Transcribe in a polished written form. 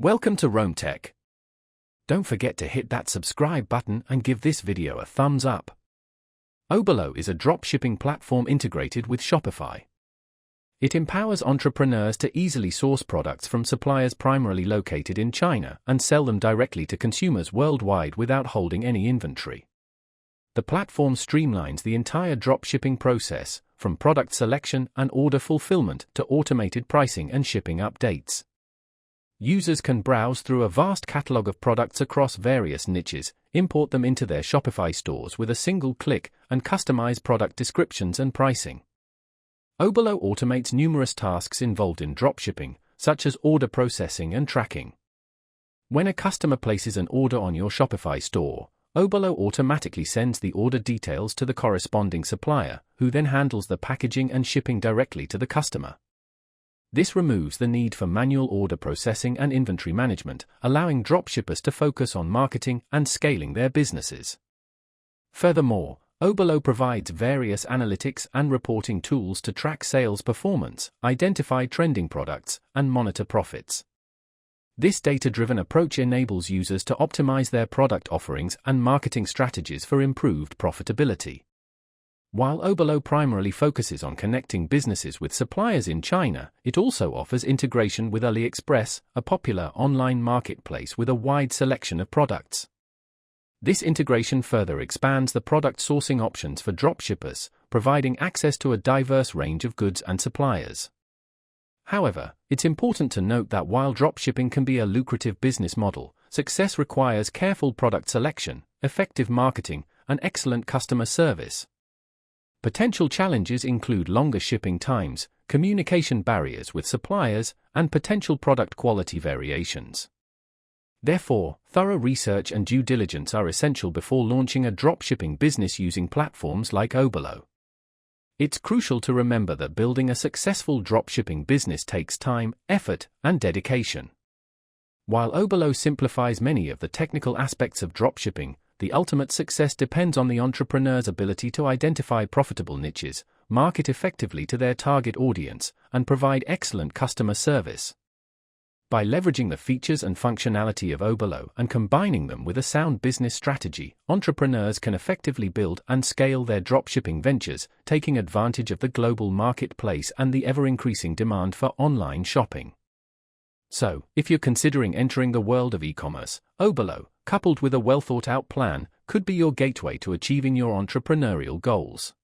Welcome to Rome Tech. Don't forget to hit that subscribe button and give this video a thumbs up. Oberlo is a dropshipping platform integrated with Shopify. It empowers entrepreneurs to easily source products from suppliers primarily located in China and sell them directly to consumers worldwide without holding any inventory. The platform streamlines the entire dropshipping process, from product selection and order fulfillment to automated pricing and shipping updates. Users can browse through a vast catalog of products across various niches, import them into their Shopify stores with a single click, and customize product descriptions and pricing. Oberlo automates numerous tasks involved in dropshipping, such as order processing and tracking. When a customer places an order on your Shopify store, Oberlo automatically sends the order details to the corresponding supplier, who then handles the packaging and shipping directly to the customer. This removes the need for manual order processing and inventory management, allowing dropshippers to focus on marketing and scaling their businesses. Furthermore, Oberlo provides various analytics and reporting tools to track sales performance, identify trending products, and monitor profits. This data-driven approach enables users to optimize their product offerings and marketing strategies for improved profitability. While Oberlo primarily focuses on connecting businesses with suppliers in China, it also offers integration with AliExpress, a popular online marketplace with a wide selection of products. This integration further expands the product sourcing options for dropshippers, providing access to a diverse range of goods and suppliers. However, it's important to note that while dropshipping can be a lucrative business model, success requires careful product selection, effective marketing, and excellent customer service. Potential challenges include longer shipping times, communication barriers with suppliers, and potential product quality variations. Therefore, thorough research and due diligence are essential before launching a dropshipping business using platforms like Oberlo. It's crucial to remember that building a successful dropshipping business takes time, effort, and dedication. While Oberlo simplifies many of the technical aspects of dropshipping, the ultimate success depends on the entrepreneur's ability to identify profitable niches, market effectively to their target audience, and provide excellent customer service. By leveraging the features and functionality of Oberlo and combining them with a sound business strategy, entrepreneurs can effectively build and scale their dropshipping ventures, taking advantage of the global marketplace and the ever-increasing demand for online shopping. So, if you're considering entering the world of e-commerce, Oberlo, coupled with a well-thought-out plan, could be your gateway to achieving your entrepreneurial goals.